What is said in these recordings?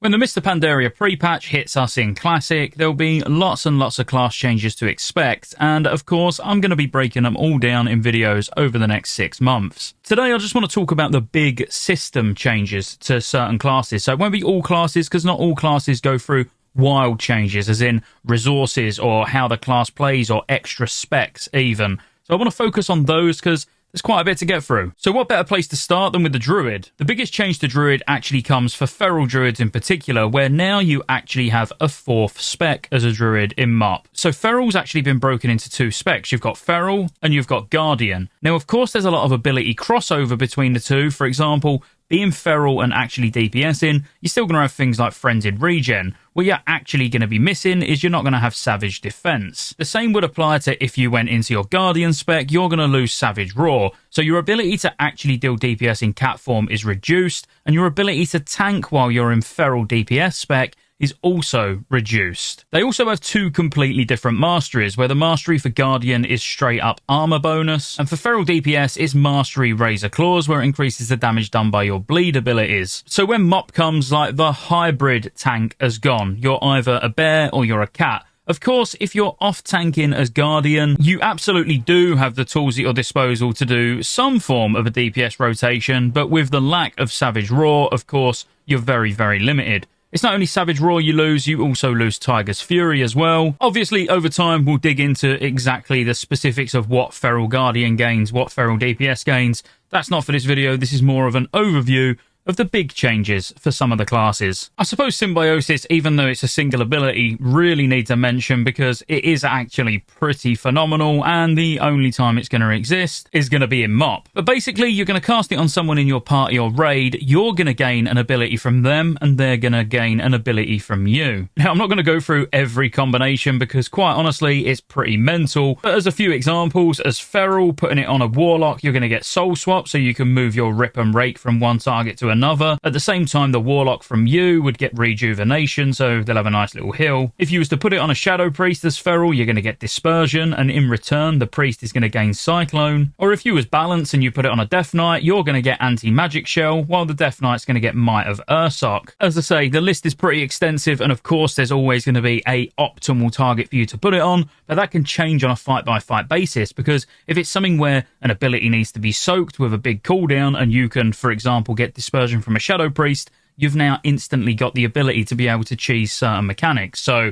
When the Mr. Pandaria pre-patch hits us in Classic, there'll be lots and lots of class changes to expect, and of course I'm going to be breaking them all down in videos over the next 6 months. Today I just want to talk about the big system changes to certain classes. So it won't be all classes, because not all classes go through wild changes, as in resources or how the class plays or extra specs even. So I want to focus on those because there's quite a bit to get through. So what better place to start than with the Druid? The biggest change to Druid actually comes for Feral Druids in particular, where now you actually have a 4th spec as a Druid in MoP. So Feral's actually been broken into 2 specs. You've got Feral and you've got Guardian. Now, of course, there's a lot of ability crossover between the two. For example, being Feral and actually DPSing, you're still going to have things like Frenzied Regen. What you're actually going to be missing is you're not going to have Savage Defense. The same would apply to if you went into your Guardian spec, you're going to lose Savage Roar. So your ability to actually deal DPS in cat form is reduced, and your ability to tank while you're in Feral DPS spec is also reduced. They also have 2 completely different masteries, where the mastery for Guardian is straight up armor bonus, and for Feral DPS it's mastery Razor Claws, where it increases the damage done by your bleed abilities. So when MoP comes, like, the hybrid tank has gone. You're either a bear or you're a cat. Of course, if you're off-tanking as Guardian, you absolutely do have the tools at your disposal to do some form of a DPS rotation, but with the lack of Savage Roar, of course, you're very, very limited. It's not only Savage Roar you lose, you also lose Tiger's Fury as well. Obviously, over time, we'll dig into exactly the specifics of what Feral Guardian gains, what Feral DPS gains. That's not for this video, this is more of an overview of the big changes for some of the classes. I suppose Symbiosis, even though it's a single ability, really need to mention because it is actually pretty phenomenal, and the only time it's going to exist is going to be in MoP. But basically, you're going to cast it on someone in your party or raid, you're going to gain an ability from them, and they're going to gain an ability from you. Now, I'm not going to go through every combination because, quite honestly, it's pretty mental, but as a few examples, as Feral, putting it on a Warlock, you're going to get Soul Swap, so you can move your Rip and Rake from one target to another. At the same time, the Warlock from you would get Rejuvenation, so they'll have a nice little heal. If you was to put it on a Shadow Priest as Feral, you're going to get Dispersion, and in return, the Priest is going to gain Cyclone. Or if you was Balance and you put it on a Death Knight, you're going to get Anti-Magic Shell, while the Death Knight's going to get Might of Ursoc. As I say, the list is pretty extensive, and of course, there's always going to be a optimal target for you to put it on, but that can change on a fight-by-fight basis, because if it's something where an ability needs to be soaked with a big cooldown, and you can, for example, get Dispersion from a Shadow Priest, you've now instantly got the ability to be able to cheese certain mechanics, so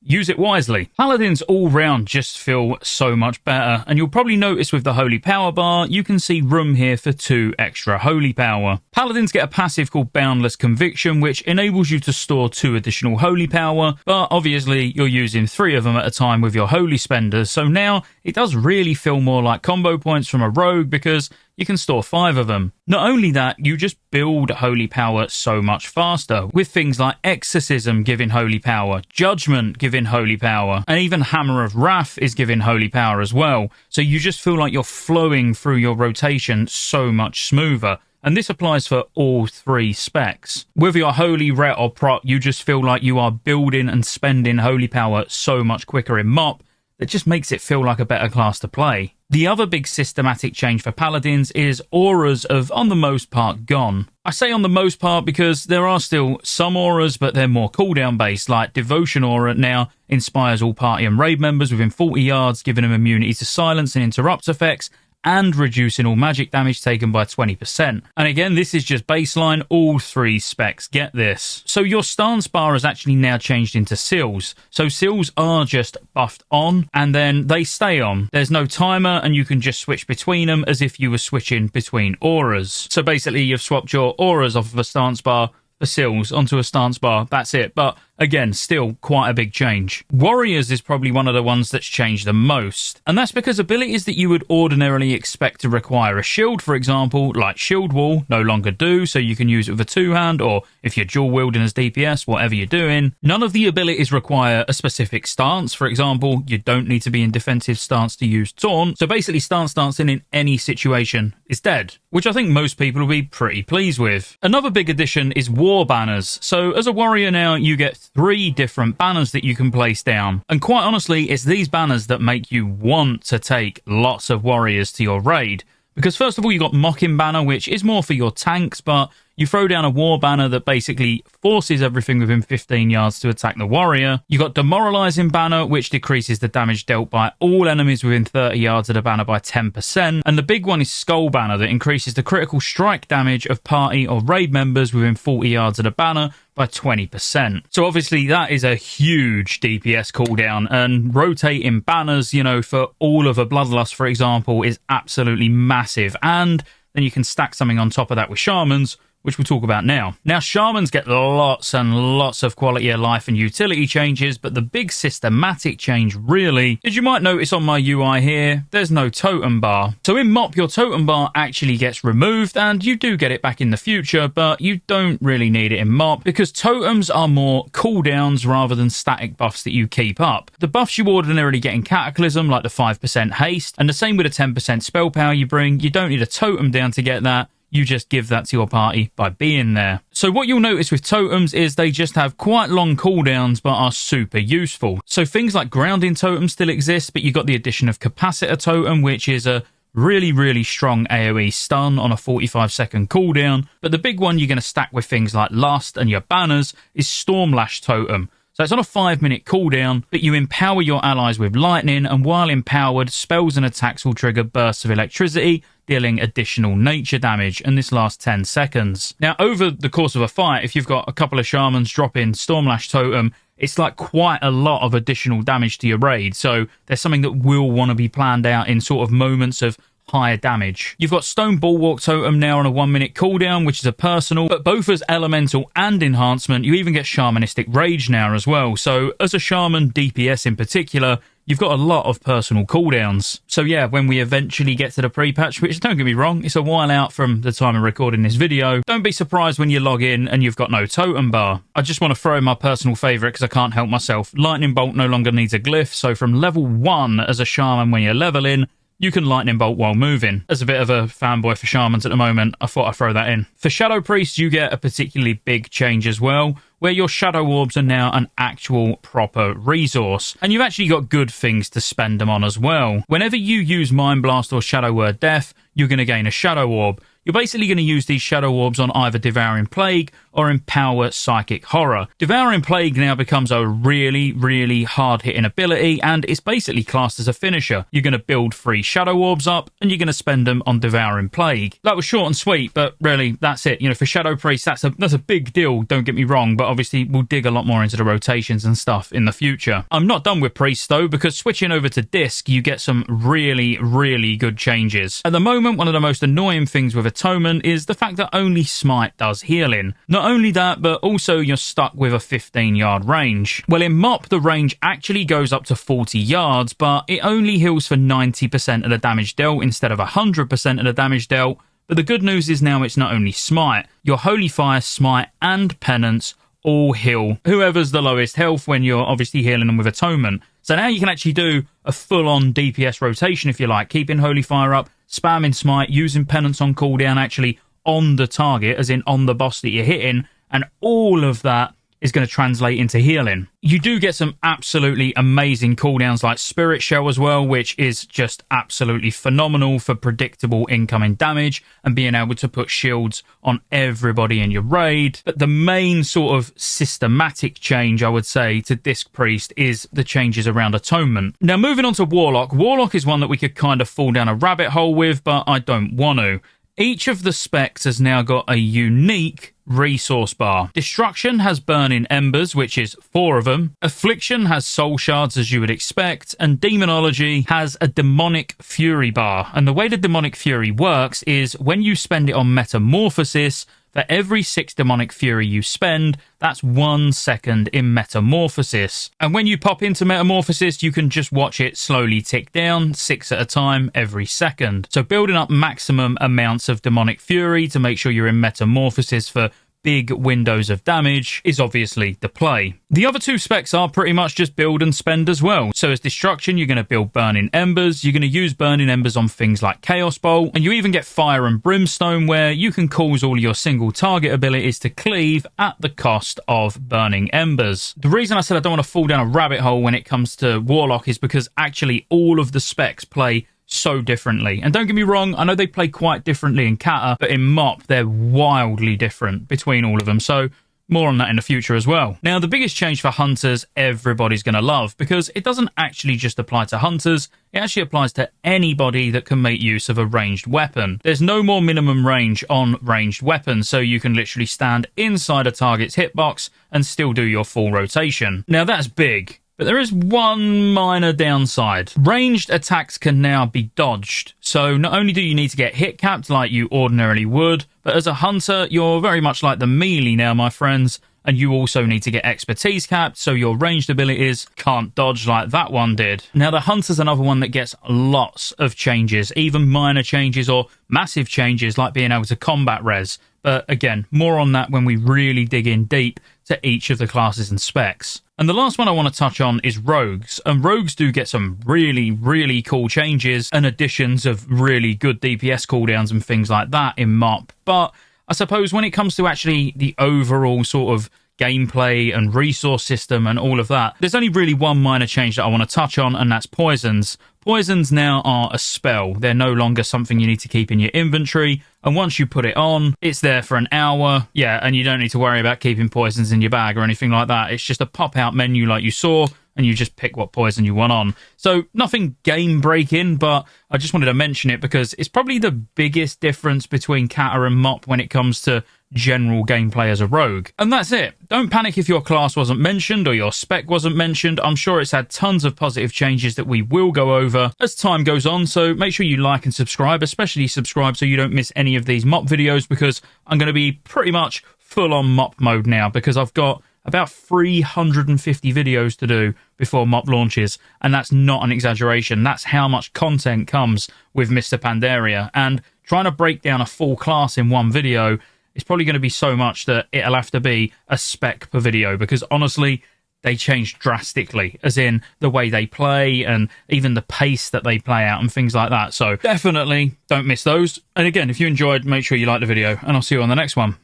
use it wisely. Paladins all round just feel so much better, and you'll probably notice with the Holy Power bar, you can see room here for 2 extra Holy Power. Paladins get a passive called Boundless Conviction, which enables you to store 2 additional Holy Power, but obviously you're using 3 of them at a time with your Holy Spenders, so now it does really feel more like combo points from a rogue because you can store 5 of them. Not only that, you just build Holy Power so much faster, with things like Exorcism giving Holy Power, Judgment giving Holy Power, and even Hammer of Wrath is giving Holy Power as well. So you just feel like you're flowing through your rotation so much smoother. And this applies for all 3 specs. Whether you're Holy, Ret or Prot, you just feel like you are building and spending Holy Power so much quicker in MoP, that just makes it feel like a better class to play. The other big systematic change for Paladins is auras have, on the most part, gone. I say on the most part because there are still some auras, but they're more cooldown based, like Devotion Aura now inspires all party and raid members within 40 yards, giving them immunity to silence and interrupt effects, and reducing all magic damage taken by 20%. And again, this is just baseline, all 3 specs get this. So your stance bar has actually now changed into seals. So seals are just buffed on, and then they stay on. There's no timer, and you can just switch between them as if you were switching between auras. So basically, you've swapped your auras off of a stance bar for seals onto a stance bar, that's it. But again, still quite a big change. Warriors is probably one of the ones that's changed the most, and that's because abilities that you would ordinarily expect to require a shield, for example, like Shield Wall, no longer do, so you can use it with a 2-hand, or if you're dual wielding as DPS, whatever you're doing. None of the abilities require a specific stance. For example, you don't need to be in defensive stance to use Taunt, so basically stance dancing in any situation is dead, which I think most people will be pretty pleased with. Another big addition is War Banners. So as a warrior now, you get 3 different banners that you can place down. And quite honestly, it's these banners that make you want to take lots of warriors to your raid. Because first of all, you've got Mocking Banner, which is more for your tanks, but You throw down a war banner that basically forces everything within 15 yards to attack the warrior. You got demoralizing banner, which decreases the damage dealt by all enemies within 30 yards of the banner by 10%. And the big one is skull banner that increases the critical strike damage of party or raid members within 40 yards of the banner by 20%. So obviously that is a huge DPS cooldown, and rotating banners, you know, for all of a Bloodlust, for example, is absolutely massive. And then you can stack something on top of that with Shamans, which we'll talk about now. Now, Shamans get lots and lots of quality of life and utility changes, but the big systematic change really, as you might notice on my UI here, there's no totem bar. So in MoP, your totem bar actually gets removed, and you do get it back in the future, but you don't really need it in MoP, because totems are more cooldowns rather than static buffs that you keep up. The buffs you ordinarily get in Cataclysm, like the 5% haste, and the same with the 10% spell power you bring, you don't need a totem down to get that. You just give that to your party by being there. So what you'll notice with totems is they just have quite long cooldowns but are super useful. So things like grounding totems still exist, but you've got the addition of capacitor totem, which is a really strong AoE stun on a 45-second cooldown. But the big one you're going to stack with things like Lust and your banners is Stormlash totem. So it's on a 5-minute cooldown, but you empower your allies with lightning, and while empowered, spells and attacks will trigger bursts of electricity, dealing additional nature damage, and this lasts 10 seconds. Now, over the course of a fight, if you've got a couple of Shamans drop in Stormlash totem, it's like quite a lot of additional damage to your raid, so there's something that will want to be planned out in sort of moments of higher damage. You've got Stone Bulwark totem now on a 1-minute cooldown, which is a personal, but both as elemental and enhancement. You even get Shamanistic Rage now as well. So as a Shaman, DPS in particular, you've got a lot of personal cooldowns. So yeah, when we eventually get to the pre-patch, which don't get me wrong, it's a while out from the time of recording this video, don't be surprised when you log in and you've got no totem bar. I just want to throw in my personal favourite because I can't help myself. Lightning Bolt no longer needs a glyph, so from level 1 as a Shaman when you're leveling, you can Lightning Bolt while moving. As a bit of a fanboy for Shamans at the moment, I thought I'd throw that in. For Shadow Priests, you get a particularly big change as well, where your Shadow Orbs are now an actual proper resource. And you've actually got good things to spend them on as well. Whenever you use Mind Blast or Shadow Word Death, you're going to gain a Shadow Orb. You're basically going to use these Shadow Orbs on either Devouring Plague or Empower Psychic Horror. Devouring Plague now becomes a really hard-hitting ability, and it's basically classed as a finisher. You're going to build 3 Shadow Orbs up, and you're going to spend them on Devouring Plague. That was short and sweet, but really, that's it. You know, for Shadow Priest, that's a big deal, don't get me wrong, but obviously we'll dig a lot more into the rotations and stuff in the future. I'm not done with Priests, though, because switching over to Disc, you get some really good changes. At the moment, one of the most annoying things with Atonement is the fact that only Smite does healing. Not only that, but also you're stuck with a 15-yard range. Well, in MoP, the range actually goes up to 40 yards, but it only heals for 90% of the damage dealt instead of 100% of the damage dealt. But the good news is now it's not only Smite. Your Holy Fire, Smite, and Penance all heal whoever's the lowest health when you're obviously healing them with Atonement. So now you can actually do a full-on DPS rotation, if you like, keeping Holy Fire up, spamming Smite, using Penance on cooldown, actually on the target, as in on the boss that you're hitting, and all of that is going to translate into healing. You do get some absolutely amazing cooldowns like Spirit Shell as well, which is just absolutely phenomenal for predictable incoming damage and being able to put shields on everybody in your raid. But the main sort of systematic change, I would say, to Disc Priest is the changes around Atonement. Now, moving on to Warlock. Warlock is one that we could kind of fall down a rabbit hole with, but I don't want to. Each of the specs has now got a unique resource bar. Destruction has Burning Embers, which is 4 of them. Affliction has Soul Shards, as you would expect. And Demonology has a Demonic Fury bar. And the way the Demonic Fury works is when you spend it on Metamorphosis, for every 6 Demonic Fury you spend, that's 1 second in Metamorphosis. And when you pop into Metamorphosis, you can just watch it slowly tick down, 6 at a time, every second. So building up maximum amounts of Demonic Fury to make sure you're in Metamorphosis for big windows of damage is obviously the play. The other 2 specs are pretty much just build and spend as well. So as Destruction, you're going to build Burning Embers. You're going to use Burning Embers on things like Chaos Bolt. And you even get Fire and Brimstone, where you can cause all your single target abilities to cleave at the cost of Burning Embers. The reason I said I don't want to fall down a rabbit hole when it comes to Warlock is because actually all of the specs play so differently. And don't get me wrong, I know they play quite differently in Cata, but in MoP, they're wildly different between all of them. So more on that in the future as well. Now, the biggest change for hunters, everybody's going to love, because it doesn't actually just apply to hunters, it actually applies to anybody that can make use of a ranged weapon. There's no more minimum range on ranged weapons, so you can literally stand inside a target's hitbox and still do your full rotation. Now, that's big. But there is one minor downside. Ranged attacks can now be dodged. So not only do you need to get hit capped like you ordinarily would, but as a hunter, you're very much like the melee now, my friends. And you also need to get expertise capped, so your ranged abilities can't dodge like that one did. Now, the hunter's another one that gets lots of changes, even minor changes or massive changes like being able to combat res. But again, more on that when we really dig in deep to each of the classes and specs. And the last one I want to touch on is rogues. And rogues do get some really, really cool changes and additions of really good DPS cooldowns and things like that in MoP. But I suppose when it comes to actually the overall sort of gameplay and resource system and all of that, there's only really one minor change that I want to touch on, and that's poisons. Poisons now are a spell. They're no longer something you need to keep in your inventory, and once you put it on, it's there for an hour. Yeah, and you don't need to worry about keeping poisons in your bag or anything like that. It's just a pop-out menu like you saw, and you just pick what poison you want on. So nothing game-breaking, but I just wanted to mention it because it's probably the biggest difference between Cata and MoP when it comes to general gameplay as a rogue. And that's it. Don't panic if your class wasn't mentioned or your spec wasn't mentioned. I'm sure it's had tons of positive changes that we will go over as time goes on, so make sure you like and subscribe, especially subscribe so you don't miss any of these MoP videos, because I'm going to be pretty much full on MoP mode now, because I've got about 350 videos to do before MoP launches, and that's not an exaggeration. That's how much content comes with Mr. Pandaria, and trying to break down a full class in one video is probably going to be so much that it'll have to be a spec per video, because honestly, they change drastically, as in the way they play and even the pace that they play out and things like that. So definitely don't miss those. And again, if you enjoyed, make sure you like the video, and I'll see you on the next one.